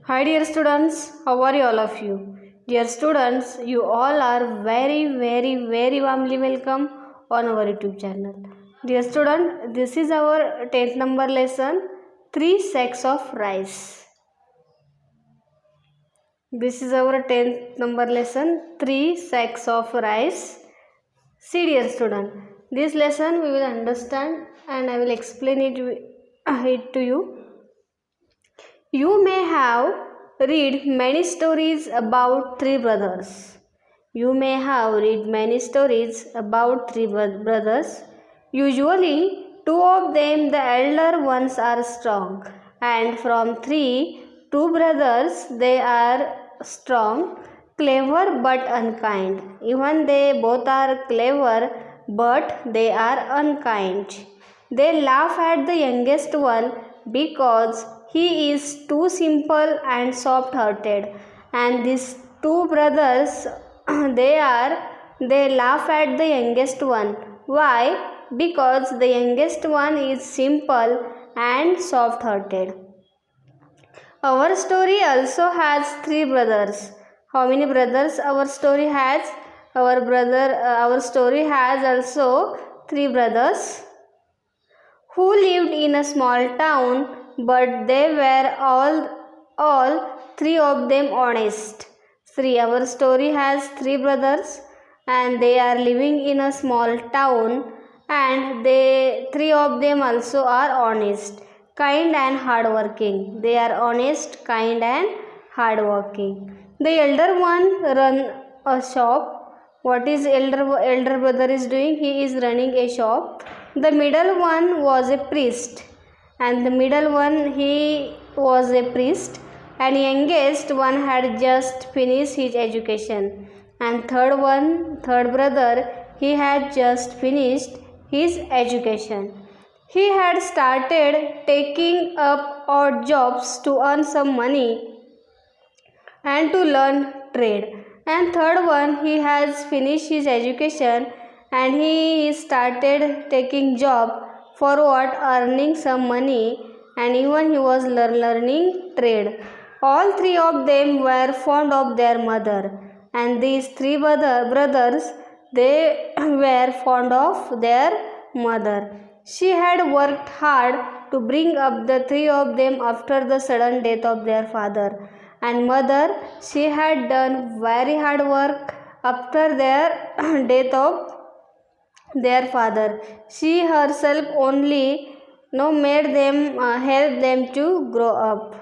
Hi dear students, how are you all of you? Dear students, you all are very warmly welcome on our YouTube channel. Dear student, this is our 10th number lesson, 3 sacks of rice. This is our 10th number lesson, 3 sacks of rice. See dear student, this lesson we will understand and I will explain it to you. You may have read many stories about three brothers. You may have read many stories about three brothers. Usually, two of them, the elder ones, are strong, and from two brothers, they are strong, clever but unkind. Even they both are clever, but they are unkind. They laugh at the youngest one because he is too simple and soft hearted, and these two brothers they laugh at the youngest one. Why? Because the youngest one is simple and soft hearted. Our story also has three brothers. How many brothers our story has? Our story has also three brothers who lived in a small town, but they were all three of them honest. Our story has three brothers and they are living in a small town, and they three of them also are honest, kind and hardworking. They are honest, kind and hardworking. The elder one run a shop. What is elder brother is doing? He is running a shop. The middle one was a priest, and the middle one he was a priest, and youngest one had just finished his education, and third brother, he had just finished his education. He had started taking up odd jobs to earn some money and to learn trade. And third one, he has finished his education and he started taking job for what, earning some money, and even he was learning trade. All three of them were fond of their mother, and these brothers, they were fond of their mother. She had worked hard to bring up the three of them after the sudden death of their father. And mother, she had done very hard work after their death of their father. She herself only made them help them to grow up.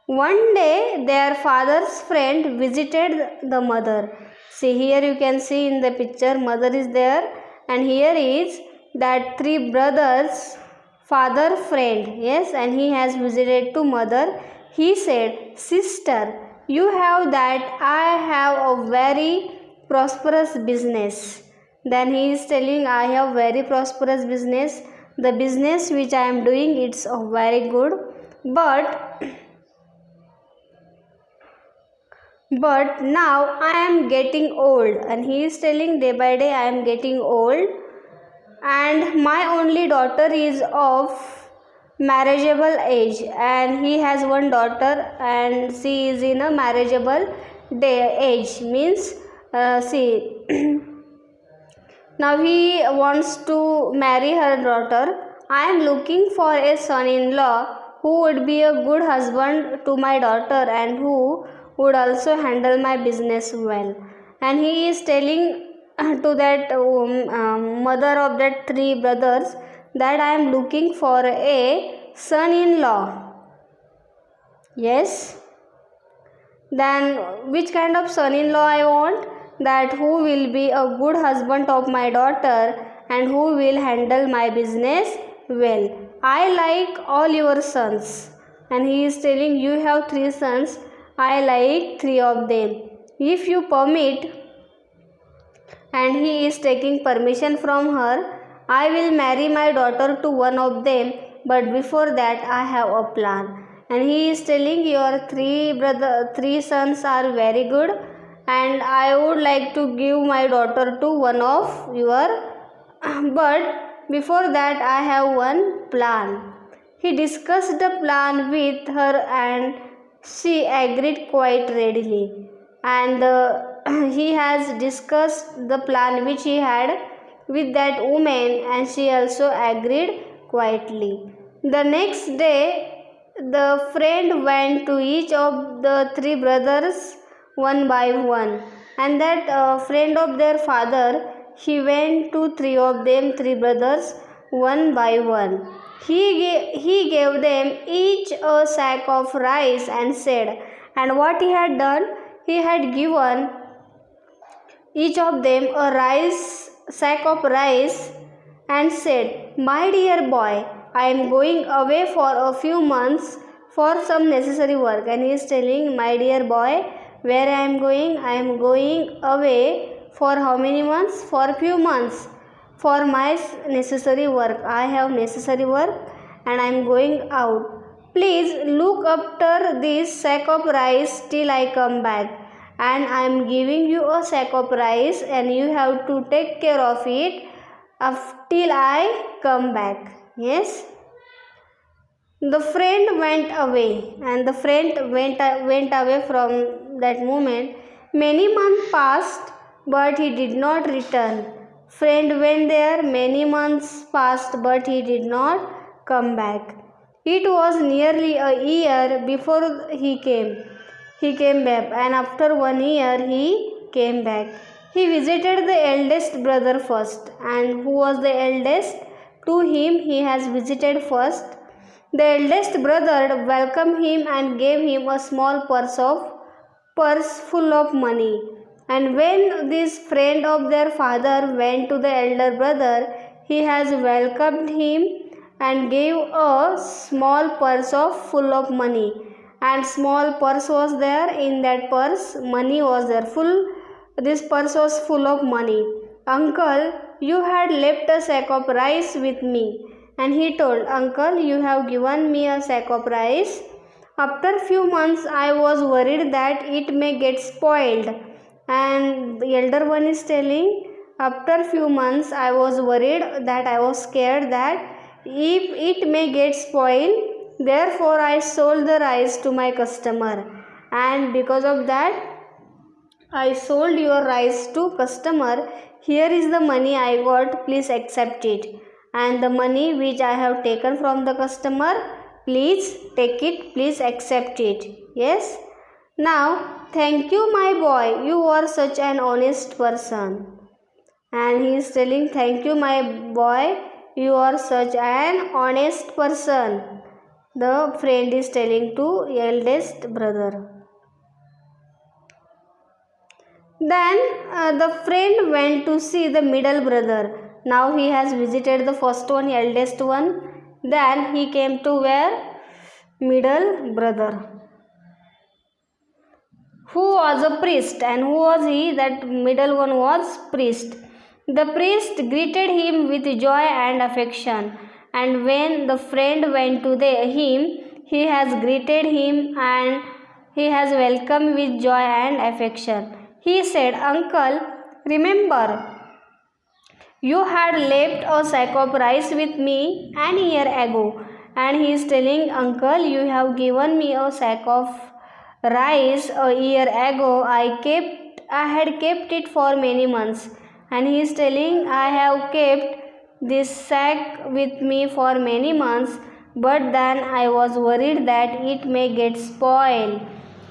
One day their father's friend visited the mother. See, here you can see in the picture, mother is there, and here is that three brothers father friend. Yes, and he has visited to mother. He said, "Sister, you have that I have a very prosperous business." Then he is telling, "I have very prosperous business. The business which I am doing, it's very good, but now I am getting old." And he is telling, day by day I am getting old, and my only daughter is of marriageable age, and he has one daughter and she is in a marriageable age, means see now he wants to marry her daughter. I am looking for a son-in-law who would be a good husband to my daughter and who would also handle my business well. And he is telling to that mother of that three brothers that I am looking for a son-in-law. Yes. Then which kind of son-in-law I want? That who will be a good husband of my daughter and who will handle my business well. I like all your sons. And he is telling, you have three sons, I like three of them. If you permit, and he is taking permission from her, I will marry my daughter to one of them, but before that I have a plan. And he is telling, your three sons are very good, and I would like to give my daughter to one of your, but before that I have one plan. He discussed the plan with her and she agreed quite readily. And he has discussed the plan which he had with that woman and she also agreed quietly. The next day, the friend went to each of the three brothers one by one, and that friend of their father, he went to three brothers, one by one. He gave them each a sack of rice and said, and what he had done, he had given each of them a sack of rice and said, my dear boy, I am going away for a few months for some necessary work. And he is telling, my dear boy, where I am going? I am going away for how many months? For a few months for my necessary work. I have necessary work and I am going out. Please look after this sack of rice till I come back. And I am giving you a sack of rice and you have to take care of it till I come back. Yes. The friend went away, and the friend went away from that moment. Many months passed, but he did not return. Friend went there, many months passed, but he did not come back. It was nearly a year before he came. He came back, and after 1 year he came back. He visited the eldest brother first, and who was the eldest? To him he has visited first. The eldest brother welcomed him and gave him a small purse full of money. And when this friend of their father went to the elder brother, he has welcomed him and gave a small purse full of money. And small purse was there. In that purse, money was there. This purse was full of money. Uncle, you had left a sack of rice with me. And he told, uncle, you have given me a sack of rice. After few months, I was worried that it may get spoiled. And the elder one is telling, after few months, I was worried that I was scared that if it may get spoiled, therefore I sold the rice to my customer. And because of that, I sold your rice to customer. Here is the money I got. Please accept it. And the money which I have taken from the customer, please take it. Please accept it. Yes. Now, thank you, my boy. You are such an honest person. And he is telling, thank you, my boy. You are such an honest person. The friend is telling to eldest brother. Then the friend went to see the middle brother. Now he has visited the first one, eldest one. Then he came to where? Middle brother, who was a priest. And who was he? That middle one was priest. The priest greeted him with joy and affection. And when the friend went to him, he has greeted him and he has welcomed with joy and affection. He said, uncle, remember, you had left a sack of rice with me an year ago. And he is telling, uncle, you have given me a sack of rice a year ago. I had kept it for many months. And he is telling, I have kept this sack with me for many months, but then I was worried that it may get spoiled.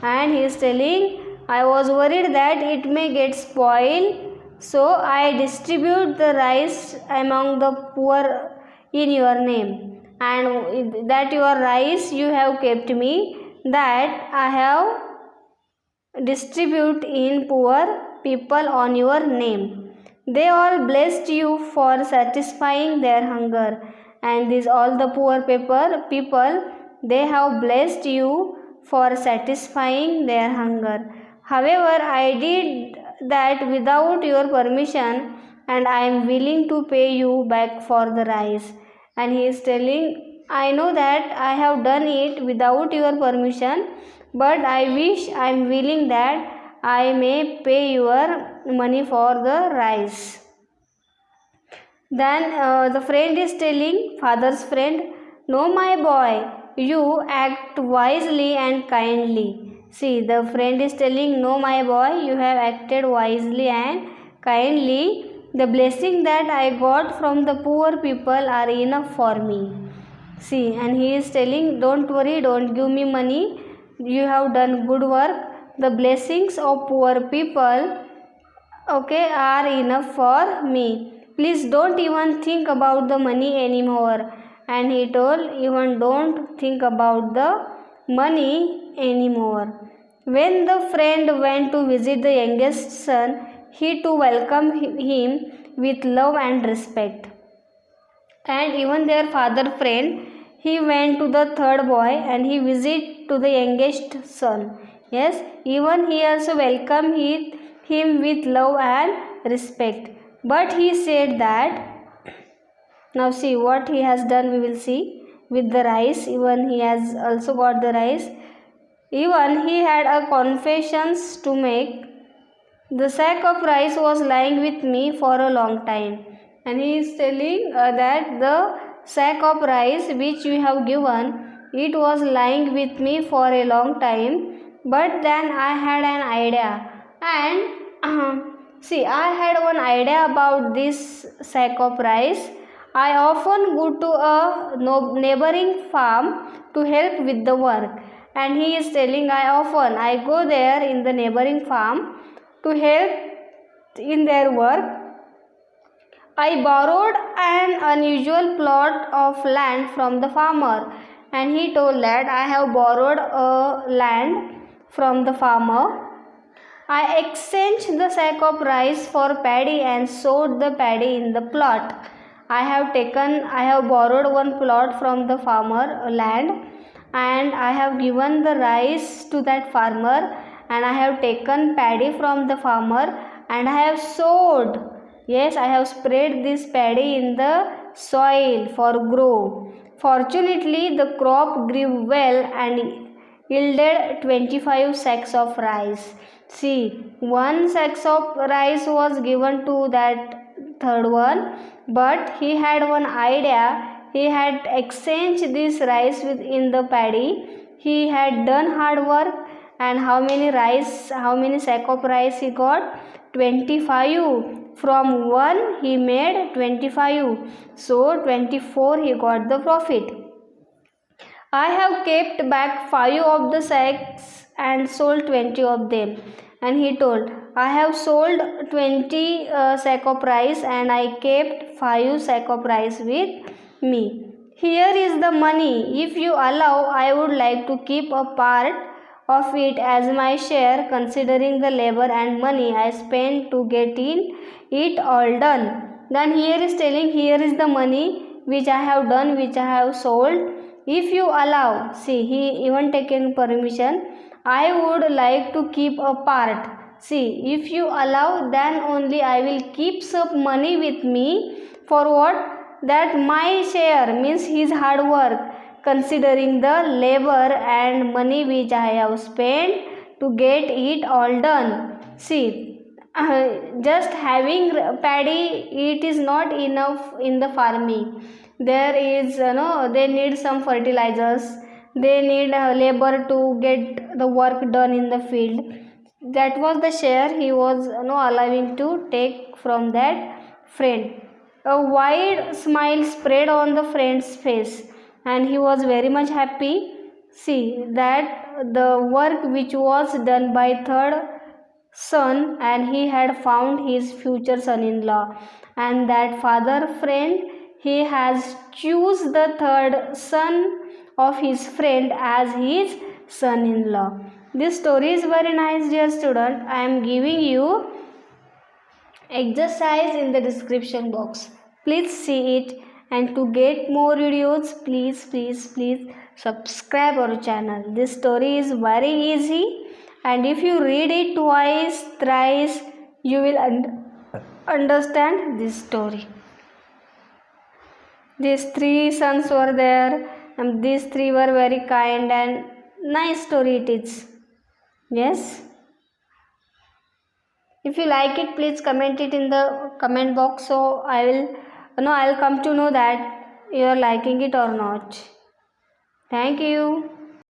And he is telling, I was worried that it may get spoiled, so I distribute the rice among the poor in your name. And that your rice you have kept me, that I have distribute in poor people on your name. They all blessed you for satisfying their hunger. And these all the poor people, they have blessed you for satisfying their hunger. However, I did that without your permission, and I am willing to pay you back for the rice. And he is telling, I know that I have done it without your permission, but I am willing that I may pay your money for the rice. Then the friend is telling, father's friend, No, my boy, you act wisely and kindly. See, the friend is telling, no, my boy, you have acted wisely and kindly. The blessing that I got from the poor people are enough for me. See, and he is telling, don't worry, don't give me money. You have done good work. The blessings of poor people, okay, are enough for me. Please don't even think about the money anymore. And he told, even don't think about the money anymore. When the friend went to visit the youngest son, he too welcomed him with love and respect. And even their father friend, he went to the third boy and he visit to the youngest son. Yes, even he also welcomed him with love and respect. But he said that, now see what he has done, we will see with the rice. Even he has also got the rice. Even he had a confessions to make. The sack of rice was lying with me for a long time. And he is telling that the sack of rice which you have given, it was lying with me for a long time. But then I had an idea. And see, I had one idea about this sack of rice. I often go to a neighboring farm to help with the work. And he is telling, I go there in the neighboring farm to help in their work. I borrowed an unusual plot of land from the farmer, and he told that I have borrowed a land from the farmer. I exchanged the sack of rice for paddy and sowed the paddy in the plot. I have borrowed one plot from the farmer land, and I have given the rice to that farmer, and I have taken paddy from the farmer and I have sowed. Yes, I have spread this paddy in the soil for grow. Fortunately, the crop grew well and yielded 25 sacks of rice. See, one sack of rice was given to that third one, but he had one idea. He had exchanged this rice in the paddy. He had done hard work, and how many sack of rice he got? 25. From one he made 25. So 24 he got the profit. I have kept back 5 of the sacks and sold 20 of them. And he told, I have sold 20 sack of rice and I kept 5 sack of rice with me. Here is the money. If you allow, I would like to keep a part of it as my share, considering the labor and money I spent to get it all done. Then here is telling, here is the money which I have done, which I have sold. If you allow, see, he even taken permission, I would like to keep a part. See, if you allow, then only I will keep some money with me. For what? That my share means his hard work, considering the labor and money which I have spent to get it all done. See, just having paddy, it is not enough in the farming. There is, they need some fertilizers, they need labor to get the work done in the field. That was the share he was allowing to take from that friend. A wide smile spread on the friend's face, and he was very much happy. See that the work which was done by third son, and he had found his future son-in-law, and that father friend, he has choose the third son of his friend as his son-in-law. This story is very nice, dear student. I am giving you exercise in the description box. Please see it, and to get more videos, please subscribe our channel. This story is very easy, and if you read it twice, thrice, you will understand this story. These 3 sons were there, and these 3 were very kind, and nice story it is. Yes. If you like it, please comment it in the comment box, so I'll come to know that you are liking it or not. Thank you.